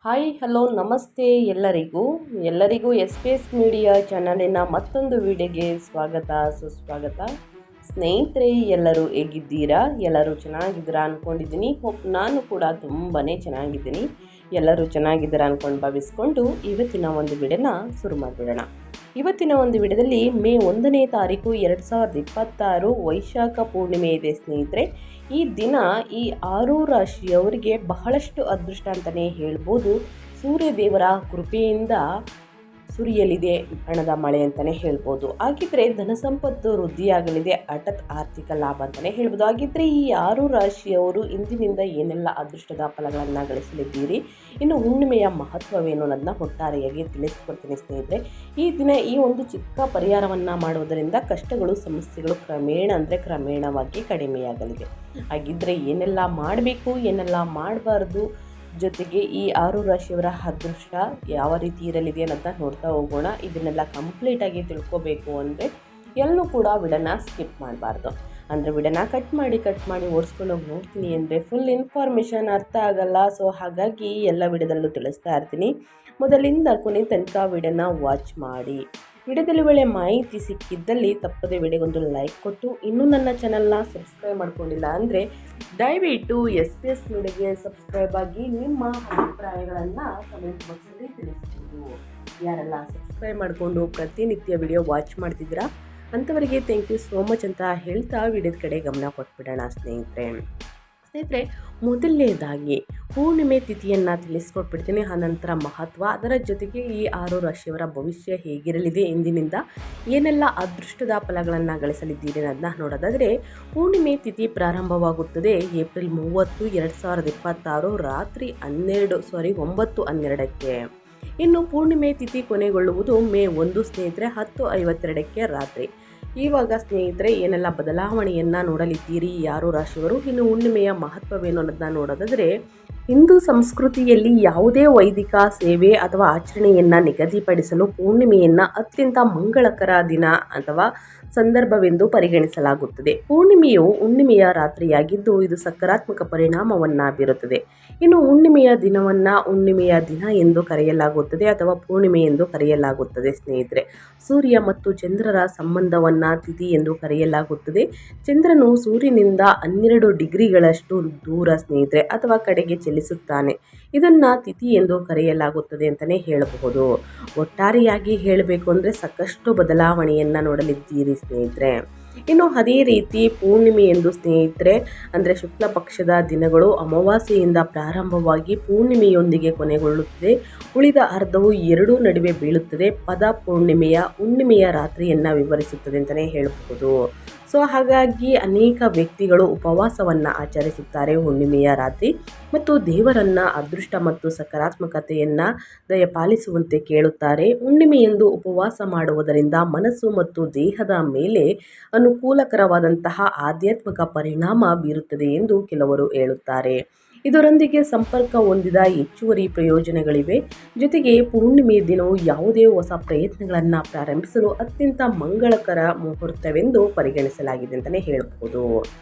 Hi hello ನಮಸ್ತೆ ಎಲ್ಲರಿಗೂ S P S media ಚಾನಲಿನ ಮತ್ತೊಂದು ವಿಡಿಯೋಗೆ ಸ್ವಾಗತ ಸುಸ್ವಾಗತ. ಸ್ನೇಹಿತರೆ, ಎಲ್ಲರೂ ಹೇಗಿದ್ದೀರಾ? ಎಲ್ಲರೂ ಚೆನ್ನಾಗಿದ್ದೀರಾ ಅಂದ್ಕೊಂಡಿದ್ದೀನಿ. ನಾನು ಕೂಡ ತುಂಬಾ ಚೆನ್ನಾಗಿದ್ದೀನಿ. ಎಲ್ಲರೂ ಚೆನ್ನಾಗಿದ್ದೀರಾ ಅಂದ್ಕೊಂಡು ಭಾವಿಸ್ಕೊಂಡು ಇವತ್ತಿನ ಒಂದು ವಿಡಿಯೋನ ಶುರು ಮಾಡಿಬಿಡೋಣ. ಇವತ್ತಿನ ಒಂದು ವಿಡಿಯೋದಲ್ಲಿ ಮೇ 1ನೇ ತಾರೀಕು 2026 ವೈಶಾಖ ಪೂರ್ಣಿಮೆ ಇದೆ ಸ್ನೇಹಿತರೆ. ಈ ದಿನ ಈ 6 ರಾಶಿಯವರಿಗೆ ಬಹಳಷ್ಟು ಅದೃಷ್ಟ ಅಂತಲೇ ಹೇಳ್ಬೋದು. ಸೂರ್ಯದೇವರ ಕೃಪೆಯಿಂದ ಸುರಿಯಲಿದೆ ಹಣದ ಮಳೆ ಅಂತಲೇ ಹೇಳ್ಬೋದು. ಹಾಗಿದ್ರೆ ಧನ ಸಂಪತ್ತು ವೃದ್ಧಿಯಾಗಲಿದೆ, ಹಠಾತ್ ಆರ್ಥಿಕ ಲಾಭ ಅಂತಲೇ ಹೇಳ್ಬೋದು. ಹಾಗಿದ್ರೆ ಈ 6 ರಾಶಿಯವರು ಇಂದಿನಿಂದ ಏನೆಲ್ಲ ಅದೃಷ್ಟದ ಫಲಗಳನ್ನು ಗಳಿಸಲಿದ್ದೀರಿ, ಇನ್ನು ಹುಣ್ಣಿಮೆಯ ಮಹತ್ವವೇನು ಅನ್ನೋದನ್ನ ಒಟ್ಟಾರೆಯಾಗಿ ತಿಳಿಸ್ಕೊಡ್ತೀನಿ ಸ್ನೇಹಿತರೆ. ಈ ದಿನ ಈ ಒಂದು ಚಿಕ್ಕ ಪರಿಹಾರವನ್ನು ಮಾಡುವುದರಿಂದ ಕಷ್ಟಗಳು ಸಮಸ್ಯೆಗಳು ಕ್ರಮೇಣವಾಗಿ ಕಡಿಮೆಯಾಗಲಿದೆ. ಹಾಗಿದ್ರೆ ಏನೆಲ್ಲ ಮಾಡಬೇಕು, ಏನೆಲ್ಲ ಮಾಡಬಾರ್ದು, ಜೊತೆಗೆ ಈ 6 ರಾಶಿಯವರ ಅದೃಷ್ಟ ಯಾವ ರೀತಿ ಇರಲಿದೆ ಅನ್ನೋದನ್ನ ನೋಡ್ತಾ ಹೋಗೋಣ. ಇದನ್ನೆಲ್ಲ ಕಂಪ್ಲೀಟಾಗಿ ತಿಳ್ಕೊಬೇಕು ಅಂದರೆ ಎಲ್ಲೂ ಕೂಡ ವಿಡನ್ನ ಸ್ಕಿಪ್ ಮಾಡಬಾರ್ದು. ಅಂದರೆ ವಿಡನ್ನ ಕಟ್ ಮಾಡಿ ಓಡಿಸ್ಕೊಂಡು ಹೋಗಿ ನೋಡ್ತೀನಿ ಅಂದರೆ ಫುಲ್ ಇನ್ಫಾರ್ಮೇಷನ್ ಅರ್ಥ ಆಗಲ್ಲ. ಸೊ ಹಾಗಾಗಿ ಎಲ್ಲ ವಿಡಿಯೋದಲ್ಲೂ ತಿಳಿಸ್ತಾ ಇರ್ತೀನಿ. ಮೊದಲಿಂದ ಕೊನೆ ತನಕ ವಿಡಿಯೋನ ವಾಚ್ ಮಾಡಿ. ವಿಡಿಯೋದಲ್ಲಿ ಒಳ್ಳೆ ಮಾಹಿತಿ ಸಿಕ್ಕಿದ್ದಲ್ಲಿ ತಪ್ಪದೆ ವಿಡಿಯೋಗೊಂದು ಲೈಕ್ ಕೊಟ್ಟು, ಇನ್ನೂ ನನ್ನ ಚಾನಲ್ನ ಸಬ್ಸ್ಕ್ರೈಬ್ ಮಾಡ್ಕೊಂಡಿಲ್ಲ ಅಂದರೆ ದಯವಿಟ್ಟು ಎಸ್ ಪಿ ಎಸ್ ಮೀಡಿಯಾಗೆ ಸಬ್ಸ್ಕ್ರೈಬ್ ಆಗಿ ನಿಮ್ಮ ಅಭಿಪ್ರಾಯಗಳನ್ನು ಕಮೆಂಟ್ ಬಾಕ್ಸಲ್ಲಿ ತಿಳಿಸ್ಬೋದು. ಯಾರೆಲ್ಲ ಸಬ್ಸ್ಕ್ರೈಬ್ ಮಾಡಿಕೊಂಡು ಪ್ರತಿನಿತ್ಯ ವಿಡಿಯೋ ವಾಚ್ ಮಾಡ್ತಿದ್ದೀರಾ ಅಂಥವರಿಗೆ ಥ್ಯಾಂಕ್ ಯು ಸೋ ಮಚ್ ಅಂತ ಹೇಳ್ತಾ ವಿಡಿಯೋದ ಕಡೆ ಗಮನ ಕೊಟ್ಬಿಡೋಣ ಸ್ನೇಹಿತರೆ. ಮೊದಲನೇದಾಗಿ ಪೂರ್ಣಿಮೆ ತಿಥಿಯನ್ನು ತಿಳಿಸ್ಕೊಟ್ಬಿಡ್ತೀನಿ. ಆನಂತರ ಮಹತ್ವ, ಅದರ ಜೊತೆಗೆ ಈ 6 ರಾಶಿಯವರ ಭವಿಷ್ಯ ಹೇಗಿರಲಿದೆ, ಇಂದಿನಿಂದ ಏನೆಲ್ಲ ಅದೃಷ್ಟದ ಫಲಗಳನ್ನು ಗಳಿಸಲಿದ್ದೀರಿ ಅನ್ನೋದನ್ನ ನೋಡೋದಾದರೆ, ಪೂರ್ಣಿಮೆ ತಿಥಿ ಪ್ರಾರಂಭವಾಗುತ್ತದೆ ಏಪ್ರಿಲ್ 30, 2026 ರಾತ್ರಿ 9:12ಕ್ಕೆ. ಇನ್ನು ಪೂರ್ಣಿಮೆ ತಿಥಿ ಕೊನೆಗೊಳ್ಳುವುದು ಮೇ 1 ಸ್ನೇಹಿತರೆ 10:52ಕ್ಕೆ ರಾತ್ರಿ. ಇವಾಗ ಸ್ನೇಹಿತರೆ ಏನೆಲ್ಲ ಬದಲಾವಣೆಯನ್ನು ನೋಡಲಿದ್ದೀರಿ 6 ರಾಶಿಯವರು, ಇನ್ನು ಹುಣ್ಣಿಮೆಯ ಮಹತ್ವವೇನು ಅನ್ನೋದನ್ನ ನೋಡೋದಾದರೆ, ಹಿಂದೂ ಸಂಸ್ಕೃತಿಯಲ್ಲಿ ಯಾವುದೇ ವೈದಿಕ ಸೇವೆ ಅಥವಾ ಆಚರಣೆಯನ್ನು ನಿಗದಿಪಡಿಸಲು ಪೂರ್ಣಿಮೆಯನ್ನು ಅತ್ಯಂತ ಮಂಗಳಕರ ದಿನ ಅಥವಾ ಸಂದರ್ಭವೆಂದು ಪರಿಗಣಿಸಲಾಗುತ್ತದೆ. ಪೂರ್ಣಿಮೆಯು ಹುಣ್ಣಿಮೆಯ ರಾತ್ರಿಯಾಗಿದ್ದು ಇದು ಸಕಾರಾತ್ಮಕ ಪರಿಣಾಮವನ್ನು ಬೀರುತ್ತದೆ. ಇನ್ನು ಹುಣ್ಣಿಮೆಯ ದಿನವನ್ನು ಹುಣ್ಣಿಮೆಯ ದಿನ ಎಂದು ಕರೆಯಲಾಗುತ್ತದೆ ಅಥವಾ ಪೂರ್ಣಿಮೆ ಎಂದು ಕರೆಯಲಾಗುತ್ತದೆ ಸ್ನೇಹಿತರೆ. ಸೂರ್ಯ ಮತ್ತು ಚಂದ್ರರ ಸಂಬಂಧವನ್ನು ತಿಥಿ ಎಂದು ಕರೆಯಲಾಗುತ್ತದೆ. ಚಂದ್ರನು ಸೂರ್ಯನಿಂದ 12 ಡಿಗ್ರಿಗಳಷ್ಟು ದೂರ ಸ್ನೇಹಿತರೆ ಅಥವಾ ಕಡೆಗೆ ಚಲಿಸುತ್ತಾನೆ. ಇದನ್ನು ತಿಥಿ ಎಂದು ಕರೆಯಲಾಗುತ್ತದೆ ಅಂತಲೇ ಹೇಳಬಹುದು. ಒಟ್ಟಾರೆಯಾಗಿ ಹೇಳಬೇಕು ಅಂದರೆ ಸಾಕಷ್ಟು ಬದಲಾವಣೆಯನ್ನು ನೋಡಲಿದ್ದೀರಿ ಸ್ನೇಹಿತರೆ. ಇನ್ನು ಅದೇ ರೀತಿ ಪೂರ್ಣಿಮೆ ಎಂದು ಸ್ನೇಹಿತರೆ ಅಂದರೆ ಶುಕ್ಲ ಪಕ್ಷದ ದಿನಗಳು ಅಮಾವಾಸ್ಯೆಯಿಂದ ಪ್ರಾರಂಭವಾಗಿ ಪೂರ್ಣಿಮೆಯೊಂದಿಗೆ ಕೊನೆಗೊಳ್ಳುತ್ತದೆ. ಉಳಿದ ಅರ್ಧವು ಎರಡೂ ನಡುವೆ ಬೀಳುತ್ತದೆ. ಪದ ಪೂರ್ಣಿಮೆಯ ಹುಣ್ಣಿಮೆಯ ರಾತ್ರಿಯನ್ನು ವಿವರಿಸುತ್ತದೆ ಅಂತಲೇ ಹೇಳಬಹುದು. ಸೊ ಹಾಗಾಗಿ ಅನೇಕ ವ್ಯಕ್ತಿಗಳು ಉಪವಾಸವನ್ನು ಆಚರಿಸುತ್ತಾರೆ ಹುಣ್ಣಿಮೆಯ ರಾತ್ರಿ ಮತ್ತು ದೇವರನ್ನು ಅದೃಷ್ಟ ಮತ್ತು ಸಕಾರಾತ್ಮಕತೆಯನ್ನು ದಯಪಾಲಿಸುವಂತೆ ಕೇಳುತ್ತಾರೆ. ಹುಣ್ಣಿಮೆಯಂದು ಉಪವಾಸ ಮಾಡುವುದರಿಂದ ಮನಸ್ಸು ಮತ್ತು ದೇಹದ ಮೇಲೆ ಅನುಕೂಲಕರವಾದಂತಹ ಆಧ್ಯಾತ್ಮಿಕ ಪರಿಣಾಮ ಬೀರುತ್ತದೆ ಎಂದು ಕೆಲವರು ಹೇಳುತ್ತಾರೆ. ಇದರೊಂದಿಗೆ ಸಂಪರ್ಕ ಹೊಂದಿದ ಹೆಚ್ಚುವರಿ ಪ್ರಯೋಜನಗಳಿವೆ. ಜೊತೆಗೆ ಪೂರ್ಣಿಮೆ ದಿನವು ಯಾವುದೇ ಹೊಸ ಪ್ರಯತ್ನಗಳನ್ನು ಪ್ರಾರಂಭಿಸಲು ಅತ್ಯಂತ ಮಂಗಳಕರ ಮುಹೂರ್ತವೆಂದು ಪರಿಗಣಿಸಲಾಗಿದೆ ಅಂತಲೇ ಹೇಳಬಹುದು.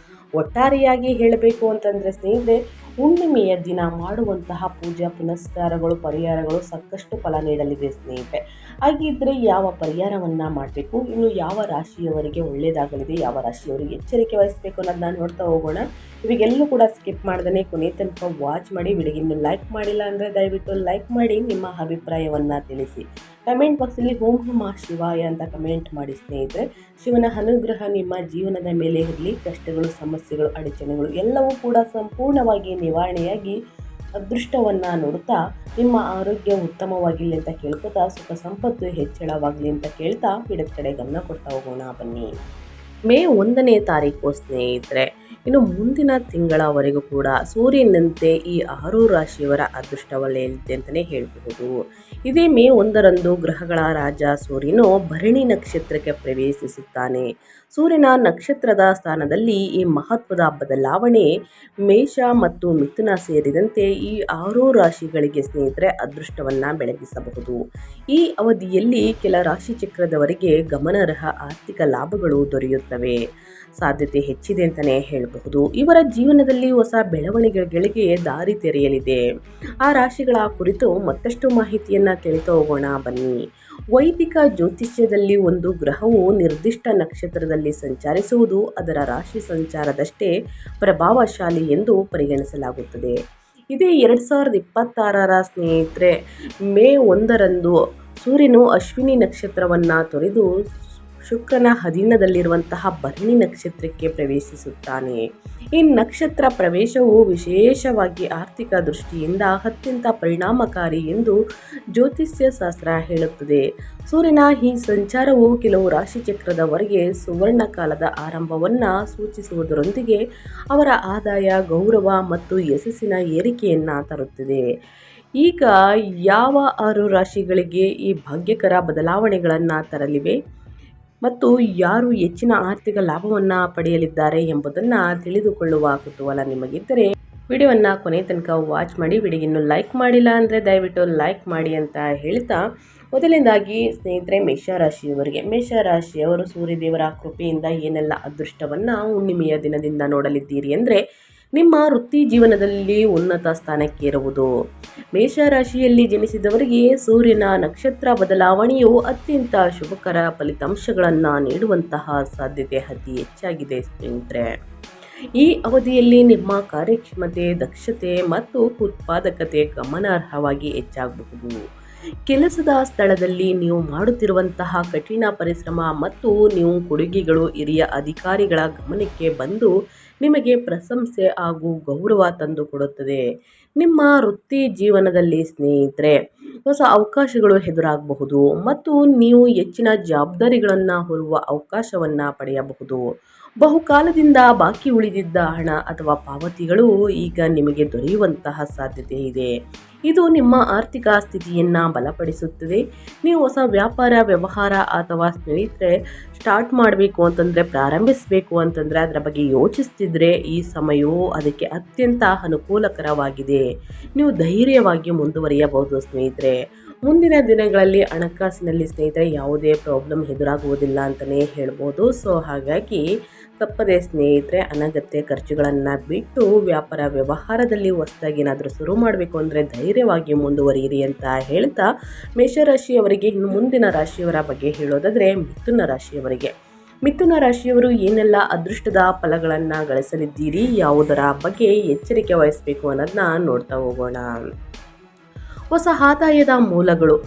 ಒಟ್ಟಾರೆಯಾಗಿ ಹೇಳಬೇಕು ಅಂತಂದರೆ ಸ್ನೇಹಿತರೆ, ಹುಣ್ಣಿಮೆಯ ದಿನ ಮಾಡುವಂತಹ ಪೂಜಾ ಪುನಸ್ಕಾರಗಳು ಪರಿಹಾರಗಳು ಸಾಕಷ್ಟು ಫಲ ನೀಡಲಿದೆ ಸ್ನೇಹಿತರೆ. ಹಾಗಿದ್ದರೆ ಯಾವ ಪರಿಹಾರವನ್ನು ಮಾಡಬೇಕು, ಇನ್ನು ಯಾವ ರಾಶಿಯವರಿಗೆ ಒಳ್ಳೆಯದಾಗಲಿದೆ, ಯಾವ ರಾಶಿಯವರಿಗೆ ಎಚ್ಚರಿಕೆ ವಹಿಸಬೇಕು ಅನ್ನೋದನ್ನ ನೋಡ್ತಾ ಹೋಗೋಣ. ಇವಾಗೆಲ್ಲೂ ಕೂಡ ಸ್ಕಿಪ್ ಮಾಡ್ದೇ ಕೊನೆ ತನಕ ವಾಚ್ ಮಾಡಿ. ವಿಡಿಯೋಗಿನ್ನು ಲೈಕ್ ಮಾಡಿಲ್ಲ ಅಂದರೆ ದಯವಿಟ್ಟು ಲೈಕ್ ಮಾಡಿ ನಿಮ್ಮ ಅಭಿಪ್ರಾಯವನ್ನು ತಿಳಿಸಿ. ಕಮೆಂಟ್ ಬಾಕ್ಸಲ್ಲಿ ಓಂ ನಮಃ ಶಿವಾಯ ಅಂತ ಕಮೆಂಟ್ ಮಾಡಿ ಸ್ನೇಹಿತರೆ. ಶಿವನ ಅನುಗ್ರಹ ನಿಮ್ಮ ಜೀವನದ ಮೇಲೆ ಇರಲಿ. ಕಷ್ಟಗಳು ಸಮಸ್ಯೆಗಳು ಅಡಚಣೆಗಳು ಎಲ್ಲವೂ ಕೂಡ ಸಂಪೂರ್ಣವಾಗಿ ನಿವಾರಣೆಯಾಗಿ ಅದೃಷ್ಟವನ್ನು ನೋಡುತ್ತಾ ನಿಮ್ಮ ಆರೋಗ್ಯ ಉತ್ತಮವಾಗಿರಲಿ ಅಂತ ಕೇಳ್ಕೊತಾ ಸುಖ ಸಂಪತ್ತು ಹೆಚ್ಚಳವಾಗಲಿ ಅಂತ ಕೇಳ್ತಾ ವಿಡಿಯೋದ ಕಡೆ ಗಮನ ಕೊಡ್ತಾ ಹೋಗೋಣ ಬನ್ನಿ. ಮೇ 1ನೇ ತಾರೀಕು ಸ್ನೇಹಿತರೆ, ಇನ್ನು ಮುಂದಿನ ತಿಂಗಳವರೆಗೂ ಕೂಡ ಸೂರ್ಯನಂತೆ ಈ 6 ರಾಶಿಯವರ ಅದೃಷ್ಟ ಒಳ್ಳೆಯಲಿದೆ ಅಂತಲೇ ಹೇಳಬಹುದು. ಇದೇ ಮೇ 1ರಂದು ಗ್ರಹಗಳ ರಾಜ ಸೂರ್ಯನು ಭರಣಿ ನಕ್ಷತ್ರಕ್ಕೆ ಪ್ರವೇಶಿಸುತ್ತಾನೆ. ಸೂರ್ಯನ ನಕ್ಷತ್ರದ ಸ್ಥಾನದಲ್ಲಿ ಈ ಮಹತ್ವದ ಬದಲಾವಣೆ ಮೇಷ ಮತ್ತು ಮಿಥುನ ಸೇರಿದಂತೆ ಈ 6 ರಾಶಿಗಳಿಗೆ ಸ್ನೇಹಿತರೆ ಅದೃಷ್ಟವನ್ನು ಬೆಳಗಿಸಬಹುದು. ಈ ಅವಧಿಯಲ್ಲಿ ಕೆಲ ರಾಶಿ ಚಕ್ರದವರಿಗೆ ಗಮನಾರ್ಹ ಆರ್ಥಿಕ ಲಾಭಗಳು ದೊರೆಯುತ್ತವೆ. ಸಾಧ್ಯತೆ ಹೆಚ್ಚಿದೆ ಅಂತಲೇ ಹೇಳಬಹುದು. ಇವರ ಜೀವನದಲ್ಲಿ ಹೊಸ ಬೆಳವಣಿಗೆಗಳಿಗೆ ದಾರಿ ತೆರೆಯಲಿದೆ. ಆ ರಾಶಿಗಳ ಕುರಿತು ಮತ್ತಷ್ಟು ಮಾಹಿತಿಯನ್ನು ತಿಳಿತಾ ಹೋಗೋಣ ಬನ್ನಿ. ವೈದಿಕ ಜ್ಯೋತಿಷ್ಯದಲ್ಲಿ ಒಂದು ಗ್ರಹವು ನಿರ್ದಿಷ್ಟ ನಕ್ಷತ್ರದಲ್ಲಿ ಸಂಚರಿಸುವುದು ಅದರ ರಾಶಿ ಸಂಚಾರದಷ್ಟೇ ಪ್ರಭಾವಶಾಲಿ ಎಂದು ಪರಿಗಣಿಸಲಾಗುತ್ತದೆ. ಇದೇ 2026 ಸ್ನೇಹಿತರೆ ಮೇ 1ರಂದು ಸೂರ್ಯನು ಅಶ್ವಿನಿ ನಕ್ಷತ್ರವನ್ನು ತೊರೆದು ಶುಕ್ರನ ಅಧೀನದಲ್ಲಿರುವಂತಹ ಭರಣಿ ನಕ್ಷತ್ರಕ್ಕೆ ಪ್ರವೇಶಿಸುತ್ತಾನೆ. ಈ ನಕ್ಷತ್ರ ಪ್ರವೇಶವು ವಿಶೇಷವಾಗಿ ಆರ್ಥಿಕ ದೃಷ್ಟಿಯಿಂದ ಅತ್ಯಂತ ಪರಿಣಾಮಕಾರಿ ಎಂದು ಜ್ಯೋತಿಷ್ಯ ಶಾಸ್ತ್ರ ಹೇಳುತ್ತದೆ. ಸೂರ್ಯನ ಈ ಸಂಚಾರವು ಕೆಲವು ರಾಶಿಚಕ್ರದವರೆಗೆ ಸುವರ್ಣ ಕಾಲದ ಆರಂಭವನ್ನು ಸೂಚಿಸುವುದರೊಂದಿಗೆ ಅವರ ಆದಾಯ, ಗೌರವ ಮತ್ತು ಯಶಸ್ಸಿನ ಏರಿಕೆಯನ್ನು ತರುತ್ತದೆ. ಈಗ ಯಾವ 6 ರಾಶಿಗಳಿಗೆ ಈ ಭಾಗ್ಯಕರ ಬದಲಾವಣೆಗಳನ್ನು ತರಲಿವೆ ಮತ್ತು ಯಾರು ಹೆಚ್ಚಿನ ಆರ್ಥಿಕ ಲಾಭವನ್ನು ಪಡೆಯಲಿದ್ದಾರೆ ಎಂಬುದನ್ನು ತಿಳಿದುಕೊಳ್ಳುವ ಕುತೂಹಲ ನಿಮಗಿದ್ದರೆ ವಿಡಿಯೋವನ್ನು ಕೊನೆ ತನಕ ವಾಚ್ ಮಾಡಿ. ವಿಡಿಯೋಗಿನ್ನು ಲೈಕ್ ಮಾಡಿಲ್ಲ ಅಂದರೆ ದಯವಿಟ್ಟು ಲೈಕ್ ಮಾಡಿ ಅಂತ ಹೇಳ್ತಾ, ಮೊದಲನೇದಾಗಿ ಸ್ನೇಹಿತರೆ ಮೇಷರಾಶಿಯವರು ಸೂರ್ಯದೇವರ ಕೃಪೆಯಿಂದ ಏನೆಲ್ಲ ಅದೃಷ್ಟವನ್ನು ಹುಣ್ಣಿಮೆಯ ದಿನದಿಂದ ನೋಡಲಿದ್ದೀರಿ ಅಂದರೆ, ನಿಮ್ಮ ವೃತ್ತಿ ಜೀವನದಲ್ಲಿ ಉನ್ನತ ಸ್ಥಾನಕ್ಕೇರುವುದು. ಮೇಷರಾಶಿಯಲ್ಲಿ ಜನಿಸಿದವರಿಗೆ ಸೂರ್ಯನ ನಕ್ಷತ್ರ ಬದಲಾವಣೆಯು ಅತ್ಯಂತ ಶುಭಕರ ಫಲಿತಾಂಶಗಳನ್ನು ನೀಡುವಂತಹ ಸಾಧ್ಯತೆ ಅತಿ ಹೆಚ್ಚಾಗಿದೆ ಸ್ನೇಹಿತರೆ. ಈ ಅವಧಿಯಲ್ಲಿ ನಿಮ್ಮ ಕಾರ್ಯಕ್ಷಮತೆ, ದಕ್ಷತೆ ಮತ್ತು ಉತ್ಪಾದಕತೆ ಗಮನಾರ್ಹವಾಗಿ ಹೆಚ್ಚಾಗಬಹುದು. ಕೆಲಸದ ಸ್ಥಳದಲ್ಲಿ ನೀವು ಮಾಡುತ್ತಿರುವಂತಹ ಕಠಿಣ ಪರಿಶ್ರಮ ಮತ್ತು ನೀವು ಕೊಡುಗೆಗಳು ಹಿರಿಯ ಅಧಿಕಾರಿಗಳ ಗಮನಕ್ಕೆ ಬಂದು ನಿಮಗೆ ಪ್ರಶಂಸೆ ಹಾಗೂ ಗೌರವ ತಂದುಕೊಡುತ್ತದೆ. ನಿಮ್ಮ ವೃತ್ತಿ ಜೀವನದಲ್ಲಿ ಸ್ನೇಹಿತರೆ ಹೊಸ ಅವಕಾಶಗಳು ಎದುರಾಗಬಹುದು ಮತ್ತು ನೀವು ಹೆಚ್ಚಿನ ಜವಾಬ್ದಾರಿಗಳನ್ನು ಹೊರುವ ಅವಕಾಶವನ್ನು ಪಡೆಯಬಹುದು. ಬಹುಕಾಲದಿಂದ ಬಾಕಿ ಉಳಿದಿದ್ದ ಹಣ ಅಥವಾ ಪಾವತಿಗಳು ಈಗ ನಿಮಗೆ ದೊರೆಯುವಂತಹ ಸಾಧ್ಯತೆ ಇದೆ. ಇದು ನಿಮ್ಮ ಆರ್ಥಿಕ ಸ್ಥಿತಿಯನ್ನು ಬಲಪಡಿಸುತ್ತದೆ. ನೀವು ಹೊಸ ವ್ಯಾಪಾರ, ವ್ಯವಹಾರ ಅಥವಾ ಸ್ನೇಹಿತರೆ ಸ್ಟಾರ್ಟ್ ಮಾಡಬೇಕು ಅಂತಂದರೆ, ಪ್ರಾರಂಭಿಸಬೇಕು ಅಂತಂದರೆ ಅದರ ಬಗ್ಗೆ ಯೋಚಿಸ್ತಿದ್ರೆ ಈ ಸಮಯವು ಅದಕ್ಕೆ ಅತ್ಯಂತ ಅನುಕೂಲಕರವಾಗಿದೆ. ನೀವು ಧೈರ್ಯವಾಗಿ ಮುಂದುವರಿಯಬಹುದು ಸ್ನೇಹಿತರೆ. ಮುಂದಿನ ದಿನಗಳಲ್ಲಿ ಹಣಕಾಸಿನಲ್ಲಿ ಸ್ನೇಹಿತರೆ ಯಾವುದೇ ಪ್ರಾಬ್ಲಮ್ ಎದುರಾಗುವುದಿಲ್ಲ ಅಂತಲೇ ಹೇಳ್ಬೋದು. ಸೊ ಹಾಗಾಗಿ ತಪ್ಪದೆ ಸ್ನೇಹಿತರೆ ಅನಗತ್ಯ ಖರ್ಚುಗಳನ್ನು ಬಿಟ್ಟು ವ್ಯಾಪಾರ ವ್ಯವಹಾರದಲ್ಲಿ ಹೊಸದಾಗಿ ಏನಾದರೂ ಶುರು ಮಾಡಬೇಕು ಅಂದರೆ ಧೈರ್ಯವಾಗಿ ಮುಂದುವರಿಯಿರಿ ಅಂತ ಹೇಳ್ತಾ, ಮೇಷರಾಶಿಯವರಿಗೆ ಇನ್ನು ಮುಂದಿನ ರಾಶಿಯವರ ಬಗ್ಗೆ ಹೇಳೋದಾದರೆ ಮಿಥುನ ರಾಶಿಯವರು ಏನೆಲ್ಲ ಅದೃಷ್ಟದ ಫಲಗಳನ್ನು ಗಳಿಸಲಿದ್ದೀರಿ, ಯಾವುದರ ಬಗ್ಗೆ ಎಚ್ಚರಿಕೆ ವಹಿಸಬೇಕು ಅನ್ನೋದನ್ನ ನೋಡ್ತಾ ಹೋಗೋಣ. ಹೊಸ ಆದಾಯದ ಮೂಲಗಳು.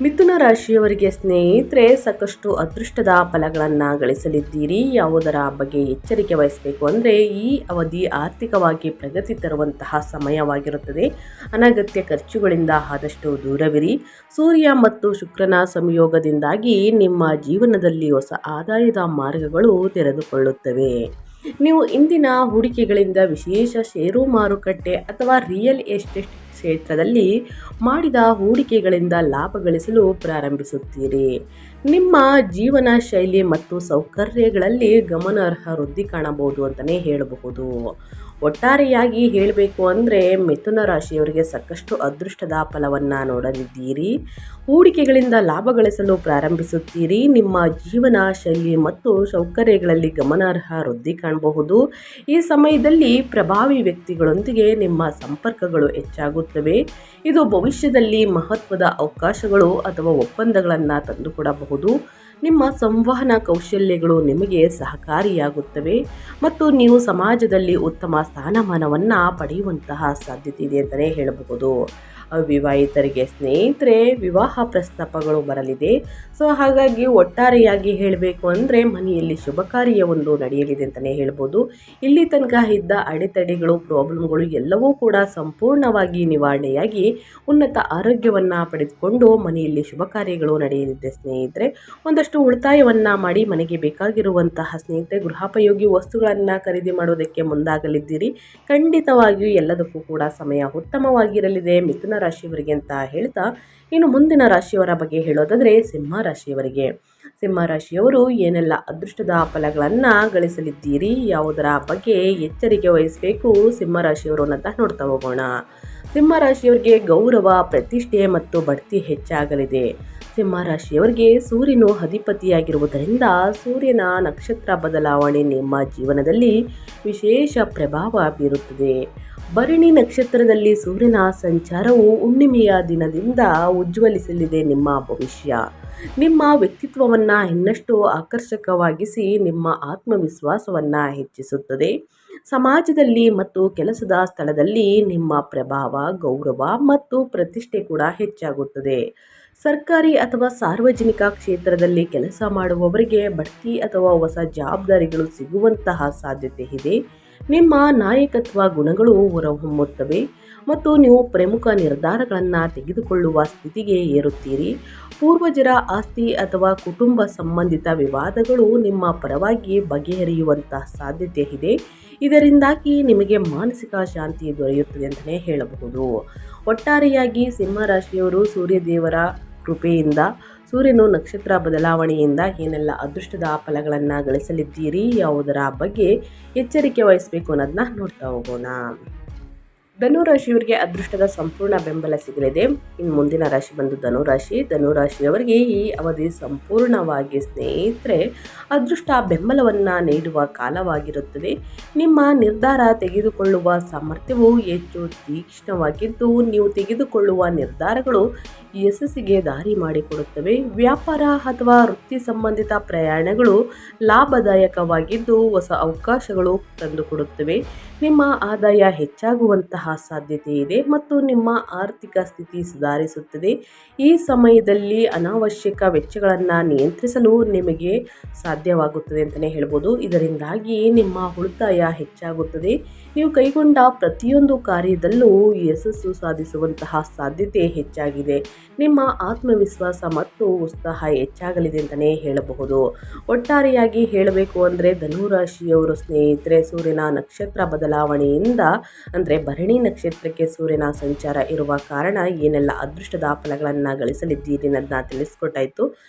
ಮಿಥುನ ರಾಶಿಯವರಿಗೆ ಸ್ನೇಹಿತರೆ ಸಾಕಷ್ಟು ಅದೃಷ್ಟದ ಫಲಗಳನ್ನು ಗಳಿಸಲಿದ್ದೀರಿ. ಯಾವುದರ ಬಗ್ಗೆ ಎಚ್ಚರಿಕೆ ವಹಿಸಬೇಕು ಅಂದರೆ, ಈ ಅವಧಿ ಆರ್ಥಿಕವಾಗಿ ಪ್ರಗತಿ ತರುವಂತಹ ಸಮಯವಾಗಿರುತ್ತದೆ. ಅನಗತ್ಯ ಖರ್ಚುಗಳಿಂದ ಆದಷ್ಟು ದೂರವಿರಿ. ಸೂರ್ಯ ಮತ್ತು ಶುಕ್ರನ ಸಂಯೋಗದಿಂದಾಗಿ ನಿಮ್ಮ ಜೀವನದಲ್ಲಿ ಹೊಸ ಆದಾಯದ ಮಾರ್ಗಗಳು ತೆರೆದುಕೊಳ್ಳುತ್ತವೆ. ನೀವು ಇಂದಿನ ಹೂಡಿಕೆಗಳಿಂದ ವಿಶೇಷ ಷೇರು ಮಾರುಕಟ್ಟೆ ಅಥವಾ ರಿಯಲ್ ಎಸ್ಟೇಟ್ ಕ್ಷೇತ್ರದಲ್ಲಿ ಮಾಡಿದ ಹೂಡಿಕೆಗಳಿಂದ ಲಾಭ ಗಳಿಸಲು ಪ್ರಾರಂಭಿಸುತ್ತೀರಿ. ನಿಮ್ಮ ಜೀವನ ಶೈಲಿ ಮತ್ತು ಸೌಕರ್ಯಗಳಲ್ಲಿ ಗಮನಾರ್ಹ ವೃದ್ಧಿ ಕಾಣಬಹುದು ಅಂತಲೇ ಹೇಳಬಹುದು. ಒಟ್ಟಾರೆಯಾಗಿ ಹೇಳಬೇಕು ಅಂದರೆ ಮಿಥುನ ರಾಶಿಯವರಿಗೆ ಸಾಕಷ್ಟು ಅದೃಷ್ಟದ ಫಲವನ್ನು ನೋಡಲಿದ್ದೀರಿ. ಹೂಡಿಕೆಗಳಿಂದ ಲಾಭ ಗಳಿಸಲು ಪ್ರಾರಂಭಿಸುತ್ತೀರಿ. ನಿಮ್ಮ ಜೀವನ ಶೈಲಿ ಮತ್ತು ಸೌಕರ್ಯಗಳಲ್ಲಿ ಗಮನಾರ್ಹ ವೃದ್ಧಿ ಕಾಣಬಹುದು. ಈ ಸಮಯದಲ್ಲಿ ಪ್ರಭಾವಿ ವ್ಯಕ್ತಿಗಳೊಂದಿಗೆ ನಿಮ್ಮ ಸಂಪರ್ಕಗಳು ಹೆಚ್ಚಾಗುತ್ತವೆ. ಇದು ಭವಿಷ್ಯದಲ್ಲಿ ಮಹತ್ವದ ಅವಕಾಶಗಳು ಅಥವಾ ಒಪ್ಪಂದಗಳನ್ನು ತಂದುಕೊಡಬಹುದು. ನಿಮ್ಮ ಸಂವಹನ ಕೌಶಲ್ಯಗಳು ನಿಮಗೆ ಸಹಕಾರಿಯಾಗುತ್ತವೆ ಮತ್ತು ನೀವು ಸಮಾಜದಲ್ಲಿ ಉತ್ತಮ ಸ್ಥಾನಮಾನವನ್ನು ಪಡೆಯುವಂತಹ ಸಾಧ್ಯತೆ ಇದೆ ಅಂತಲೇ ಹೇಳಬಹುದು. ಅವಿವಾಹಿತರಿಗೆ ಸ್ನೇಹಿತರೆ ವಿವಾಹ ಪ್ರಸ್ತಾಪಗಳು ಬರಲಿದೆ. ಸೊ ಹಾಗಾಗಿ ಒಟ್ಟಾರೆಯಾಗಿ ಹೇಳಬೇಕು ಅಂದರೆ ಮನೆಯಲ್ಲಿ ಶುಭ ಕಾರ್ಯ ಒಂದು ನಡೆಯಲಿದೆ ಅಂತಲೇ ಹೇಳ್ಬೋದು. ಇಲ್ಲಿ ತನಕ ಇದ್ದ ಅಡೆತಡೆಗಳು, ಪ್ರಾಬ್ಲಮ್ಗಳು ಎಲ್ಲವೂ ಕೂಡ ಸಂಪೂರ್ಣವಾಗಿ ನಿವಾರಣೆಯಾಗಿ ಉನ್ನತ ಆರೋಗ್ಯವನ್ನು ಪಡೆದುಕೊಂಡು ಮನೆಯಲ್ಲಿ ಶುಭ ಕಾರ್ಯಗಳು ನಡೆಯಲಿದೆ ಸ್ನೇಹಿತರೆ. ಒಂದಷ್ಟು ಉಳಿತಾಯವನ್ನು ಮಾಡಿ ಮನೆಗೆ ಬೇಕಾಗಿರುವಂತಹ ಸ್ನೇಹಿತರೆ ಗೃಹೋಪಯೋಗಿ ವಸ್ತುಗಳನ್ನು ಖರೀದಿ ಮಾಡೋದಕ್ಕೆ ಮುಂದಾಗಲಿದ್ದೀರಿ. ಖಂಡಿತವಾಗಿಯೂ ಎಲ್ಲದಕ್ಕೂ ಕೂಡ ಸಮಯ ಉತ್ತಮವಾಗಿರಲಿದೆ ಮಿಥುನ ರಾಶಿಯವರಿಗೆ ಅಂತ ಹೇಳ್ತಾ, ಇನ್ನು ಮುಂದಿನ ರಾಶಿಯವರ ಬಗ್ಗೆ ಹೇಳೋದಾದರೆ ಸಿಂಹರಾಶಿಯವರು ಏನೆಲ್ಲ ಅದೃಷ್ಟದ ಫಲಗಳನ್ನು ಗಳಿಸಲಿದ್ದೀರಿ, ಯಾವುದರ ಬಗ್ಗೆ ಎಚ್ಚರಿಕೆ ವಹಿಸಬೇಕು ಸಿಂಹರಾಶಿಯವರು ಅಂತ ನೋಡ್ತಾ ಹೋಗೋಣ. ಸಿಂಹರಾಶಿಯವರಿಗೆ ಗೌರವ, ಪ್ರತಿಷ್ಠೆ ಮತ್ತು ಬಡ್ತಿ ಹೆಚ್ಚಾಗಲಿದೆ. ಸಿಂಹ ರಾಶಿಯವರಿಗೆ ಸೂರ್ಯನು ಅಧಿಪತಿಯಾಗಿರುವುದರಿಂದ ಸೂರ್ಯನ ನಕ್ಷತ್ರ ಬದಲಾವಣೆ ನಿಮ್ಮ ಜೀವನದಲ್ಲಿ ವಿಶೇಷ ಪ್ರಭಾವ ಬೀರುತ್ತದೆ. ಭರಣಿ ನಕ್ಷತ್ರದಲ್ಲಿ ಸೂರ್ಯನ ಸಂಚಾರವು ಹುಣ್ಣಿಮೆಯ ದಿನದಿಂದ ಉಜ್ವಲಿಸಲಿದೆ ನಿಮ್ಮ ಭವಿಷ್ಯ. ನಿಮ್ಮ ವ್ಯಕ್ತಿತ್ವವನ್ನು ಇನ್ನಷ್ಟು ಆಕರ್ಷಕವಾಗಿಸಿ ನಿಮ್ಮ ಆತ್ಮವಿಶ್ವಾಸವನ್ನು ಹೆಚ್ಚಿಸುತ್ತದೆ. ಸಮಾಜದಲ್ಲಿ ಮತ್ತು ಕೆಲಸದ ಸ್ಥಳದಲ್ಲಿ ನಿಮ್ಮ ಪ್ರಭಾವ, ಗೌರವ ಮತ್ತು ಪ್ರತಿಷ್ಠೆ ಕೂಡ ಹೆಚ್ಚಾಗುತ್ತದೆ. ಸರ್ಕಾರಿ ಅಥವಾ ಸಾರ್ವಜನಿಕ ಕ್ಷೇತ್ರದಲ್ಲಿ ಕೆಲಸ ಮಾಡುವವರಿಗೆ ಬಡ್ತಿ ಅಥವಾ ಹೊಸ ಜವಾಬ್ದಾರಿಗಳು ಸಿಗುವಂತಹ ಸಾಧ್ಯತೆ ಇದೆ. ನಿಮ್ಮ ನಾಯಕತ್ವ ಗುಣಗಳು ಹೊರಹೊಮ್ಮುತ್ತವೆ ಮತ್ತು ನೀವು ಪ್ರಮುಖ ನಿರ್ಧಾರಗಳನ್ನು ತೆಗೆದುಕೊಳ್ಳುವ ಸ್ಥಿತಿಗೆ ಏರುತ್ತೀರಿ. ಪೂರ್ವಜರ ಆಸ್ತಿ ಅಥವಾ ಕುಟುಂಬ ಸಂಬಂಧಿತ ವಿವಾದಗಳು ನಿಮ್ಮ ಪರವಾಗಿ ಬಗೆಹರಿಯುವಂತಹ ಸಾಧ್ಯತೆ ಇದೆ. ಇದರಿಂದಾಗಿ ನಿಮಗೆ ಮಾನಸಿಕ ಶಾಂತಿ ದೊರೆಯುತ್ತದೆ ಅಂತಲೇ ಹೇಳಬಹುದು. ಒಟ್ಟಾರೆಯಾಗಿ ಸಿಂಹರಾಶಿಯವರು ಸೂರ್ಯದೇವರ ಕೃಪೆಯಿಂದ, ಸೂರ್ಯನು ನಕ್ಷತ್ರ ಬದಲಾವಣೆಯಿಂದ ಏನೆಲ್ಲ ಅದೃಷ್ಟದ ಫಲಗಳನ್ನು ಗಳಿಸಲಿದ್ದೀರಿ, ಯಾವುದರ ಬಗ್ಗೆ ಎಚ್ಚರಿಕೆ ವಹಿಸಬೇಕು ಅನ್ನೋದನ್ನ ನೋಡ್ತಾ ಹೋಗೋಣ. ಧನುರಾಶಿಯವರಿಗೆ ಅದೃಷ್ಟದ ಸಂಪೂರ್ಣ ಬೆಂಬಲ ಸಿಗಲಿದೆ. ಇನ್ನು ಮುಂದಿನ ರಾಶಿ ಬಂದು ಧನುರಾಶಿಯವರಿಗೆ ಈ ಅವಧಿ ಸಂಪೂರ್ಣವಾಗಿ ಸ್ನೇಹಿತರೆ ಅದೃಷ್ಟ ಬೆಂಬಲವನ್ನು ನೀಡುವ ಕಾಲವಾಗಿರುತ್ತದೆ. ನಿಮ್ಮ ನಿರ್ಧಾರ ತೆಗೆದುಕೊಳ್ಳುವ ಸಾಮರ್ಥ್ಯವು ಹೆಚ್ಚು ತೀಕ್ಷ್ಣವಾಗಿದ್ದು, ನೀವು ತೆಗೆದುಕೊಳ್ಳುವ ನಿರ್ಧಾರಗಳು ಯಶಸ್ಸಿಗೆ ದಾರಿ ಮಾಡಿಕೊಡುತ್ತವೆ. ವ್ಯಾಪಾರ ಅಥವಾ ವೃತ್ತಿ ಸಂಬಂಧಿತ ಪ್ರಯಾಣಗಳು ಲಾಭದಾಯಕವಾಗಿದ್ದು ಹೊಸ ಅವಕಾಶಗಳು ತಂದುಕೊಡುತ್ತವೆ. ನಿಮ್ಮ ಆದಾಯ ಹೆಚ್ಚಾಗುವಂತಹ ಸಾಧ್ಯತೆ ಇದೆ ಮತ್ತು ನಿಮ್ಮ ಆರ್ಥಿಕ ಸ್ಥಿತಿ ಸುಧಾರಿಸುತ್ತದೆ. ಈ ಸಮಯದಲ್ಲಿ ಅನಾವಶ್ಯಕ ವೆಚ್ಚಗಳನ್ನು ನಿಯಂತ್ರಿಸಲು ನಿಮಗೆ ಸಾಧ್ಯವಾಗುತ್ತದೆ ಅಂತಲೇ ಹೇಳ್ಬೋದು. ಇದರಿಂದಾಗಿ ನಿಮ್ಮ ಉಳಿತಾಯ ಹೆಚ್ಚಾಗುತ್ತದೆ. ನೀವು ಕೈಗೊಂಡ ಪ್ರತಿಯೊಂದು ಕಾರ್ಯದಲ್ಲೂ ಯಶಸ್ಸು ಸಾಧಿಸುವಂತಹ ಸಾಧ್ಯತೆ ಹೆಚ್ಚಾಗಿದೆ. ನಿಮ್ಮ ಆತ್ಮವಿಶ್ವಾಸ ಮತ್ತು ಉತ್ಸಾಹ ಹೆಚ್ಚಾಗಲಿದೆ ಅಂತಲೇ ಹೇಳಬಹುದು. ಒಟ್ಟಾರೆಯಾಗಿ ಹೇಳಬೇಕು ಅಂದರೆ ಧನುರಾಶಿಯವರು ಸ್ನೇಹಿತರೆ ಸೂರ್ಯನ ನಕ್ಷತ್ರ ಬದಲಾವಣೆಯಿಂದ ಅಂದರೆ ಭರಣಿ ನಕ್ಷತ್ರಕ್ಕೆ ಸೂರ್ಯನ ಸಂಚಾರ ಇರುವ ಕಾರಣ ಏನೆಲ್ಲ ಅದೃಷ್ಟದ ಫಲಗಳನ್ನು ಗಳಿಸಲಿದ್ದೀರಿ ಅನ್ನೋದನ್ನ ತಿಳಿಸ್ಕೊಟ್ಟಾಯಿತು.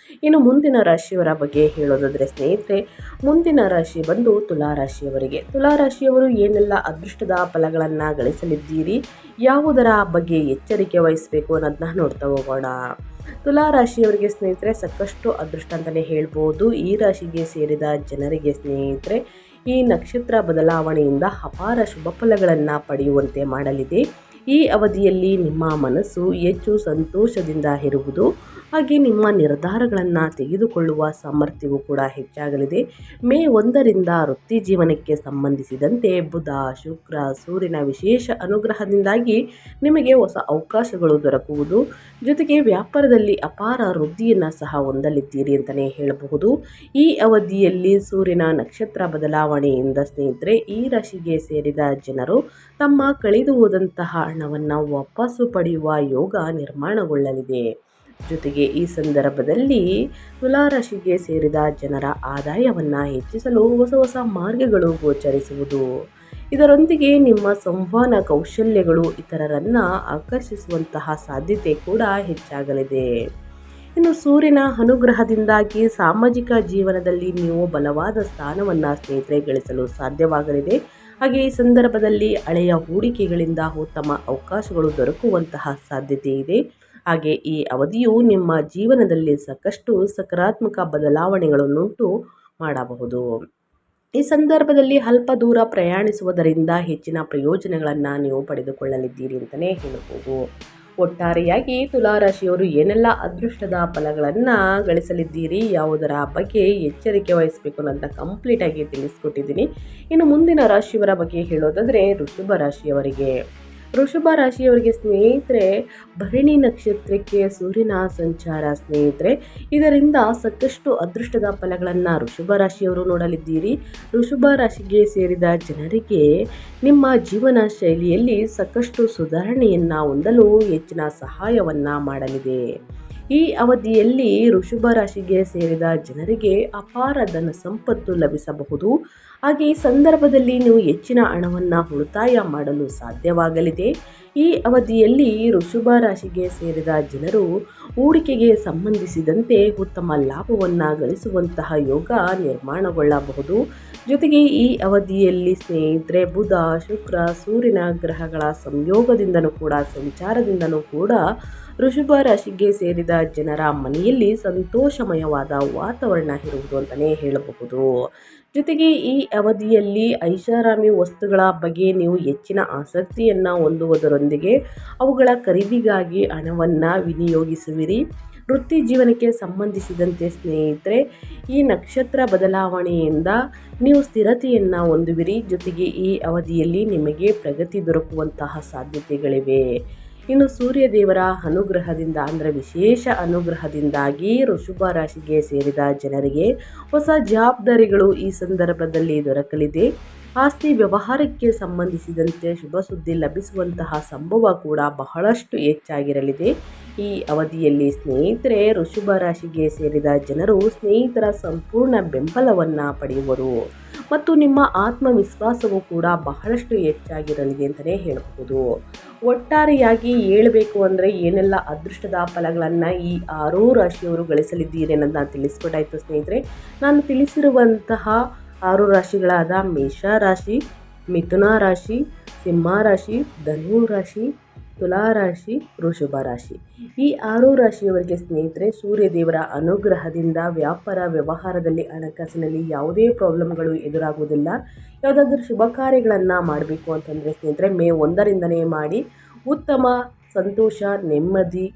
ಇನ್ನು ಮುಂದಿನ ರಾಶಿಯವರ ಬಗ್ಗೆ ಹೇಳೋದಾದರೆ ಸ್ನೇಹಿತರೆ, ಮುಂದಿನ ರಾಶಿ ಬಂದು ತುಲಾರಾಶಿಯವರು ಏನೆಲ್ಲ ಅದೃಷ್ಟದ ಫಲಗಳನ್ನು ಗಳಿಸಲಿದ್ದೀರಿ, ಯಾವುದರ ಬಗ್ಗೆ ಎಚ್ಚರಿಕೆ ವಹಿಸಬೇಕು ಅನ್ನೋದನ್ನ ನೋಡ್ತಾ ಹೋಗೋಣ. ತುಲಾರಾಶಿಯವರಿಗೆ ಸ್ನೇಹಿತರೆ ಸಾಕಷ್ಟು ಅದೃಷ್ಟ ಅಂತಲೇ ಹೇಳ್ಬೋದು. ಈ ರಾಶಿಗೆ ಸೇರಿದ ಜನರಿಗೆ ಸ್ನೇಹಿತರೆ ಈ ನಕ್ಷತ್ರ ಬದಲಾವಣೆಯಿಂದ ಅಪಾರ ಶುಭ ಫಲಗಳನ್ನು ಪಡೆಯುವಂತೆ ಮಾಡಲಿದೆ. ಈ ಅವಧಿಯಲ್ಲಿ ನಿಮ್ಮ ಮನಸ್ಸು ಹೆಚ್ಚು ಸಂತೋಷದಿಂದ ಇರುವುದು, ಹಾಗೆ ನಿಮ್ಮ ನಿರ್ಧಾರಗಳನ್ನು ತೆಗೆದುಕೊಳ್ಳುವ ಸಾಮರ್ಥ್ಯವು ಕೂಡ ಹೆಚ್ಚಾಗಲಿದೆ. ಮೇ 1ರಿಂದ ವೃತ್ತಿ ಜೀವನಕ್ಕೆ ಸಂಬಂಧಿಸಿದಂತೆ ಬುಧ, ಶುಕ್ರ, ಸೂರ್ಯನ ವಿಶೇಷ ಅನುಗ್ರಹದಿಂದಾಗಿ ನಿಮಗೆ ಹೊಸ ಅವಕಾಶಗಳು ದೊರಕುವುದು, ಜೊತೆಗೆ ವ್ಯಾಪಾರದಲ್ಲಿ ಅಪಾರ ವೃದ್ಧಿಯನ್ನು ಸಹ ಹೊಂದಲಿದ್ದೀರಿ ಅಂತಲೇ ಹೇಳಬಹುದು. ಈ ಅವಧಿಯಲ್ಲಿ ಸೂರ್ಯನ ನಕ್ಷತ್ರ ಬದಲಾವಣೆಯಿಂದ ಸ್ನೇಹಿತರೆ ಈ ರಾಶಿಗೆ ಸೇರಿದ ಜನರು ತಮ್ಮ ಕಳೆದು ಹೋದಂತಹ ಹಣವನ್ನು ವಾಪಸ್ಸು ಪಡೆಯುವ ಯೋಗ ನಿರ್ಮಾಣಗೊಳ್ಳಲಿದೆ. ಜೊತೆಗೆ ಈ ಸಂದರ್ಭದಲ್ಲಿ ತುಲಾರಾಶಿಗೆ ಸೇರಿದ ಜನರ ಆದಾಯವನ್ನು ಹೆಚ್ಚಿಸಲು ಹೊಸ ಮಾರ್ಗಗಳು ಗೋಚರಿಸುವುದು. ಇದರೊಂದಿಗೆ ನಿಮ್ಮ ಸಂವಹನ ಕೌಶಲ್ಯಗಳು ಇತರರನ್ನು ಆಕರ್ಷಿಸುವಂತಹ ಸಾಧ್ಯತೆ ಕೂಡ ಹೆಚ್ಚಾಗಲಿದೆ. ಇನ್ನು ಸೂರ್ಯನ ಅನುಗ್ರಹದಿಂದಾಗಿ ಸಾಮಾಜಿಕ ಜೀವನದಲ್ಲಿ ನೀವು ಬಲವಾದ ಸ್ಥಾನವನ್ನು ಸ್ನೇಹಿತರೆ ಗಳಿಸಲು ಸಾಧ್ಯವಾಗಲಿದೆ. ಹಾಗೆ ಈ ಸಂದರ್ಭದಲ್ಲಿ ಹಳೆಯ ಹೂಡಿಕೆಗಳಿಂದ ಉತ್ತಮ ಅವಕಾಶಗಳು ದೊರಕುವಂತಹ ಸಾಧ್ಯತೆ ಇದೆ. ಹಾಗೆ ಈ ಅವಧಿಯು ನಿಮ್ಮ ಜೀವನದಲ್ಲಿ ಸಾಕಷ್ಟು ಸಕಾರಾತ್ಮಕ ಬದಲಾವಣೆಗಳನ್ನುಂಟು ಮಾಡಬಹುದು. ಈ ಸಂದರ್ಭದಲ್ಲಿ ಅಲ್ಪ ದೂರ ಪ್ರಯಾಣಿಸುವುದರಿಂದ ಹೆಚ್ಚಿನ ಪ್ರಯೋಜನಗಳನ್ನು ನೀವು ಪಡೆದುಕೊಳ್ಳಲಿದ್ದೀರಿ ಅಂತಲೇ ಹೇಳಬಹುದು. ಒಟ್ಟಾರೆಯಾಗಿ ತುಲಾರಾಶಿಯವರು ಏನೆಲ್ಲ ಅದೃಷ್ಟದ ಫಲಗಳನ್ನು ಗಳಿಸಲಿದ್ದೀರಿ, ಯಾವುದರ ಬಗ್ಗೆ ಎಚ್ಚರಿಕೆ ವಹಿಸಬೇಕು ಅನ್ನೋದನ್ನ ಕಂಪ್ಲೀಟಾಗಿ ತಿಳಿಸ್ಕೊಟ್ಟಿದ್ದೀನಿ. ಇನ್ನು ಮುಂದಿನ ರಾಶಿಯವರ ಬಗ್ಗೆ ಹೇಳೋದಾದರೆ ವೃಷಭ ರಾಶಿಯವರಿಗೆ ಸ್ನೇಹಿತರೆ ಭರಣಿ ನಕ್ಷತ್ರಕ್ಕೆ ಸೂರ್ಯನ ಸಂಚಾರ ಸ್ನೇಹಿತರೆ ಇದರಿಂದ ಸಾಕಷ್ಟು ಅದೃಷ್ಟದ ಫಲಗಳನ್ನು ವೃಷಭ ರಾಶಿಯವರು ನೋಡಲಿದ್ದೀರಿ. ವೃಷಭ ರಾಶಿಗೆ ಸೇರಿದ ಜನರಿಗೆ ನಿಮ್ಮ ಜೀವನ ಶೈಲಿಯಲ್ಲಿ ಸಾಕಷ್ಟು ಸುಧಾರಣೆಯನ್ನು ಹೊಂದಲು ಹೆಚ್ಚಿನ ಸಹಾಯವನ್ನು ಮಾಡಲಿದೆ. ಈ ಅವಧಿಯಲ್ಲಿ ವೃಷಭ ರಾಶಿಗೆ ಸೇರಿದ ಜನರಿಗೆ ಅಪಾರ ಧನ ಸಂಪತ್ತು ಲಭಿಸಬಹುದು. ಹಾಗೆ ಈ ಸಂದರ್ಭದಲ್ಲಿ ನೀವು ಹೆಚ್ಚಿನ ಹಣವನ್ನು ಉಳಿತಾಯ ಮಾಡಲು ಸಾಧ್ಯವಾಗಲಿದೆ. ಈ ಅವಧಿಯಲ್ಲಿ ವೃಷಭ ರಾಶಿಗೆ ಸೇರಿದ ಜನರು ಹೂಡಿಕೆಗೆ ಸಂಬಂಧಿಸಿದಂತೆ ಉತ್ತಮ ಲಾಭವನ್ನು ಗಳಿಸುವಂತಹ ಯೋಗ ನಿರ್ಮಾಣಗೊಳ್ಳಬಹುದು. ಜೊತೆಗೆ ಈ ಅವಧಿಯಲ್ಲಿ ಸ್ನೇಹಿತರೆ ಬುಧ, ಶುಕ್ರ, ಸೂರ್ಯನ ಗ್ರಹಗಳ ಸಂಯೋಗದಿಂದನೂ ಕೂಡ ಸಂಚಾರದಿಂದನೂ ಕೂಡ ವೃಷಭ ರಾಶಿಗೆ ಸೇರಿದ ಜನರ ಮನೆಯಲ್ಲಿ ಸಂತೋಷಮಯವಾದ ವಾತಾವರಣ ಇರುವುದು ಅಂತಲೇ ಹೇಳಬಹುದು. ಜೊತೆಗೆ ಈ ಅವಧಿಯಲ್ಲಿ ಐಷಾರಾಮಿ ವಸ್ತುಗಳ ಬಗ್ಗೆ ನೀವು ಹೆಚ್ಚಿನ ಆಸಕ್ತಿಯನ್ನು ಹೊಂದುವುದರೊಂದಿಗೆ ಅವುಗಳ ಖರೀದಿಗಾಗಿ ಹಣವನ್ನು ವಿನಿಯೋಗಿಸುವಿರಿ. ವೃತ್ತಿ ಜೀವನಕ್ಕೆ ಸಂಬಂಧಿಸಿದಂತೆ ಸ್ನೇಹಿತರೆ, ಈ ನಕ್ಷತ್ರ ಬದಲಾವಣೆಯಿಂದ ನೀವು ಸ್ಥಿರತೆಯನ್ನು ಹೊಂದುವಿರಿ. ಜೊತೆಗೆ ಈ ಅವಧಿಯಲ್ಲಿ ನಿಮಗೆ ಪ್ರಗತಿ ದೊರಕುವಂತಹ ಸಾಧ್ಯತೆಗಳಿವೆ. ಇನ್ನು ಸೂರ್ಯ ದೇವರ ಅನುಗ್ರಹದಿಂದ ಅಂದರೆ ವಿಶೇಷ ಅನುಗ್ರಹದಿಂದಾಗಿ ವೃಷಭ ರಾಶಿಗೆ ಸೇರಿದ ಜನರಿಗೆ ಹೊಸ ಜವಾಬ್ದಾರಿಗಳು ಈ ಸಂದರ್ಭದಲ್ಲಿ ದೊರಕಲಿದೆ. ಆಸ್ತಿ ವ್ಯವಹಾರಕ್ಕೆ ಸಂಬಂಧಿಸಿದಂತೆ ಶುಭ ಸುದ್ದಿ ಲಭಿಸುವಂತಹ ಸಂಭವ ಕೂಡ ಬಹಳಷ್ಟು ಹೆಚ್ಚಾಗಿರಲಿದೆ. ಈ ಅವಧಿಯಲ್ಲಿ ಸ್ನೇಹಿತರೆ, ವೃಷಭ ರಾಶಿಗೆ ಸೇರಿದ ಜನರು ಸ್ನೇಹಿತರ ಸಂಪೂರ್ಣ ಬೆಂಬಲವನ್ನು ಪಡೆಯುವರು ಮತ್ತು ನಿಮ್ಮ ಆತ್ಮವಿಶ್ವಾಸವು ಕೂಡ ಬಹಳಷ್ಟು ಹೆಚ್ಚಾಗಿರಲಿದೆ ಅಂತಲೇ ಹೇಳಬಹುದು. ಒಟ್ಟಾರೆಯಾಗಿ ಹೇಳಬೇಕು ಅಂದರೆ ಏನೆಲ್ಲ ಅದೃಷ್ಟದ ಫಲಗಳನ್ನು ಈ 6 ರಾಶಿಯವರು ಗಳಿಸಲಿದ್ದೀರಿ ಅನ್ನೋದನ್ನ ತಿಳಿಸ್ಕೊಟ್ಟಾಯಿತು ಸ್ನೇಹಿತರೆ. ನಾನು ತಿಳಿಸಿರುವಂತಹ 6 ರಾಶಿಗಳಾದ ಮೇಷ ರಾಶಿ, ಮಿಥುನ ರಾಶಿ, ಸಿಂಹ ರಾಶಿ, ಧನು ರಾಶಿ, ತುಲಾ ರಾಶಿ, ವೃಷಭ ರಾಶಿ. ಈ 6 ರಾಶಿಯವರಿಗೆ ಸ್ನೇಹಿತರೆ, ಸೂರ್ಯದೇವರ ಅನುಗ್ರಹದಿಂದ ವ್ಯಾಪಾರ ವ್ಯವಹಾರದಲ್ಲಿ ಹಣಕಾಸಿನಲ್ಲಿ ಯಾವುದೇ ಪ್ರಾಬ್ಲಮ್ಗಳು ಎದುರಾಗುವುದಿಲ್ಲ. ಯಾವುದಾದ್ರೂ ಶುಭ ಕಾರ್ಯಗಳನ್ನು ಮಾಡಬೇಕು ಅಂತಂದರೆ ಸ್ನೇಹಿತರೆ, ಮೇ 1ರಿಂದನೇ ಮಾಡಿ. ಉತ್ತಮ ಸಂತೋಷ, ನೆಮ್ಮದಿ,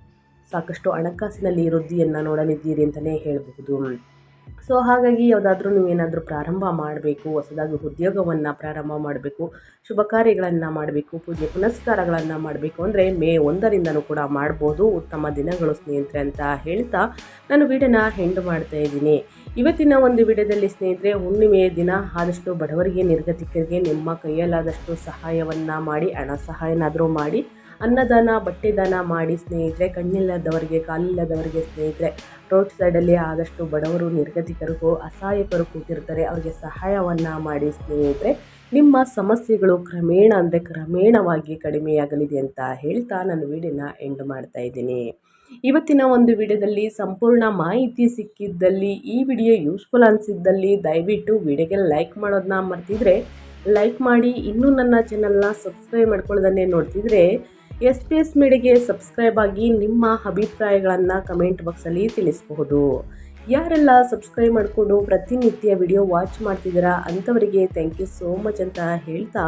ಸಾಕಷ್ಟು ಹಣಕಾಸಿನಲ್ಲಿ ವೃದ್ಧಿಯನ್ನು ನೋಡಲಿದ್ದೀರಿ ಅಂತಲೇ ಹೇಳಬಹುದು. ಸೊ ಹಾಗಾಗಿ ಯಾವುದಾದ್ರೂ ನೀವೇನಾದರೂ ಪ್ರಾರಂಭ ಮಾಡಬೇಕು, ಹೊಸದಾಗಿ ಉದ್ಯೋಗವನ್ನು ಪ್ರಾರಂಭ ಮಾಡಬೇಕು, ಶುಭ ಕಾರ್ಯಗಳನ್ನು ಮಾಡಬೇಕು, ಪೂಜೆ ಪುನಸ್ಕಾರಗಳನ್ನು ಮಾಡಬೇಕು ಅಂದರೆ ಮೇ 1ರಿಂದನೂ ಕೂಡ ಮಾಡ್ಬೋದು. ಉತ್ತಮ ದಿನಗಳು ಸ್ನೇಹಿತರೆ ಅಂತ ಹೇಳ್ತಾ ನಾನು ವಿಡಿಯೋನ ಎಂಡ್ ಮಾಡ್ತಾ ಇದ್ದೀನಿ. ಇವತ್ತಿನ ಒಂದು ವಿಡಿಯೋದಲ್ಲಿ ಸ್ನೇಹಿತರೆ, ಹುಣ್ಣಿಮೆಯ ದಿನ ಆದಷ್ಟು ಬಡವರಿಗೆ, ನಿರ್ಗತಿಕರಿಗೆ ನಿಮ್ಮ ಕೈಯಲ್ಲಾದಷ್ಟು ಸಹಾಯವನ್ನು ಮಾಡಿ, ಹಣ ಸಹಾಯನಾದರೂ ಮಾಡಿ, ಅನ್ನದಾನ, ಬಟ್ಟೆ ದಾನ ಮಾಡಿ ಸ್ನೇಹಿತರೆ. ಕಣ್ಣಿಲ್ಲದವರಿಗೆ, ಕಾಲಿಲ್ಲದವರಿಗೆ ಸ್ನೇಹಿತರೆ, ರೋಡ್ ಸೈಡಲ್ಲಿ ಆದಷ್ಟು ಬಡವರು, ನಿರ್ಗತಿಕರಿಗೂ, ಅಸಹಾಯಕರು ಕೂತಿರ್ತಾರೆ, ಅವರಿಗೆ ಸಹಾಯವನ್ನು ಮಾಡಿ ಸ್ನೇಹಿತರೆ. ನಿಮ್ಮ ಸಮಸ್ಯೆಗಳು ಕ್ರಮೇಣವಾಗಿ ಕಡಿಮೆಯಾಗಲಿದೆ ಅಂತ ಹೇಳ್ತಾ ನಾನು ವಿಡಿಯೋನ ಎಂಡ್ ಮಾಡ್ತಾ ಇದ್ದೀನಿ. ಇವತ್ತಿನ ಒಂದು ವಿಡಿಯೋದಲ್ಲಿ ಸಂಪೂರ್ಣ ಮಾಹಿತಿ ಸಿಕ್ಕಿದ್ದಲ್ಲಿ, ಈ ವಿಡಿಯೋ ಯೂಸ್ಫುಲ್ ಅನಿಸಿದ್ದಲ್ಲಿ ದಯವಿಟ್ಟು ವಿಡಿಯೋಗೆ ಲೈಕ್ ಮಾಡೋದನ್ನ ಮರ್ತಿದ್ರೆ ಲೈಕ್ ಮಾಡಿ. ಇನ್ನೂ ನನ್ನ ಚಾನಲ್ನ ಸಬ್ಸ್ಕ್ರೈಬ್ ಮಾಡ್ಕೊಳ್ಳೋದನ್ನೇ ನೋಡ್ತಿದ್ರೆ SPS ಮೀಡಿಯಾಗೆ ಸಬ್ಸ್ಕ್ರೈಬ್ ಆಗಿ ನಿಮ್ಮ ಅಭಿಪ್ರಾಯಗಳನ್ನು ಕಮೆಂಟ್ ಬಾಕ್ಸಲ್ಲಿ ತಿಳಿಸಬಹುದು. ಯಾರೆಲ್ಲ ಸಬ್ಸ್ಕ್ರೈಬ್ ಮಾಡಿಕೊಂಡು ಪ್ರತಿನಿತ್ಯ ವಿಡಿಯೋ ವಾಚ್ ಮಾಡ್ತಿದ್ದೀರಾ ಅಂಥವರಿಗೆ ಥ್ಯಾಂಕ್ ಯು ಸೋ ಮಚ್ ಅಂತ ಹೇಳ್ತಾ,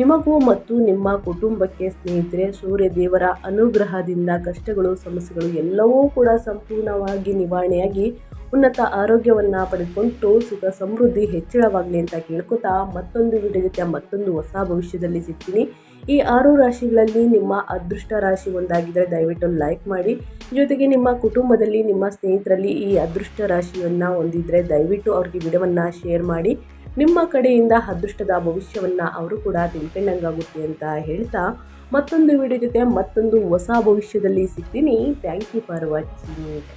ನಿಮಗೂ ಮತ್ತು ನಿಮ್ಮ ಕುಟುಂಬಕ್ಕೆ ಸ್ನೇಹಿತರೆ, ಸೂರ್ಯ ದೇವರ ಅನುಗ್ರಹದಿಂದ ಕಷ್ಟಗಳು, ಸಮಸ್ಯೆಗಳು ಎಲ್ಲವೂ ಕೂಡ ಸಂಪೂರ್ಣವಾಗಿ ನಿವಾರಣೆಯಾಗಿ ಉನ್ನತ ಆರೋಗ್ಯವನ್ನು ಪಡೆದುಕೊಂಡು ಸುಖ ಸಮೃದ್ಧಿ ಹೆಚ್ಚಳವಾಗಲಿ ಅಂತ ಕೇಳ್ಕೊತಾ, ಮತ್ತೊಂದು ವಿಡಿಯೋ ಜೊತೆ ಮತ್ತೊಂದು ಹೊಸ ಭವಿಷ್ಯದಲ್ಲಿ ಸಿಗ್ತೀನಿ. ಈ 6 ರಾಶಿಗಳಲ್ಲಿ ನಿಮ್ಮ ಅದೃಷ್ಟ ರಾಶಿ ಒಂದಾಗಿದ್ದರೆ ದಯವಿಟ್ಟು ಲೈಕ್ ಮಾಡಿ. ಜೊತೆಗೆ ನಿಮ್ಮ ಕುಟುಂಬದಲ್ಲಿ, ನಿಮ್ಮ ಸ್ನೇಹಿತರಲ್ಲಿ ಈ ಅದೃಷ್ಟ ರಾಶಿಯನ್ನು ಹೊಂದಿದ್ರೆ ದಯವಿಟ್ಟು ಅವ್ರಿಗೆ ವಿಡಿಯೋವನ್ನು ಶೇರ್ ಮಾಡಿ. ನಿಮ್ಮ ಕಡೆಯಿಂದ ಅದೃಷ್ಟದ ಭವಿಷ್ಯವನ್ನು ಅವರು ಕೂಡ ತಿಳ್ಕೊಂಡಂಗಾಗುತ್ತೆ ಅಂತ ಹೇಳ್ತಾ, ಮತ್ತೊಂದು ವಿಡಿಯೋ ಜೊತೆ ಮತ್ತೊಂದು ಹೊಸ ಭವಿಷ್ಯದಲ್ಲಿ ಸಿಗ್ತೀನಿ. Thank you for watching.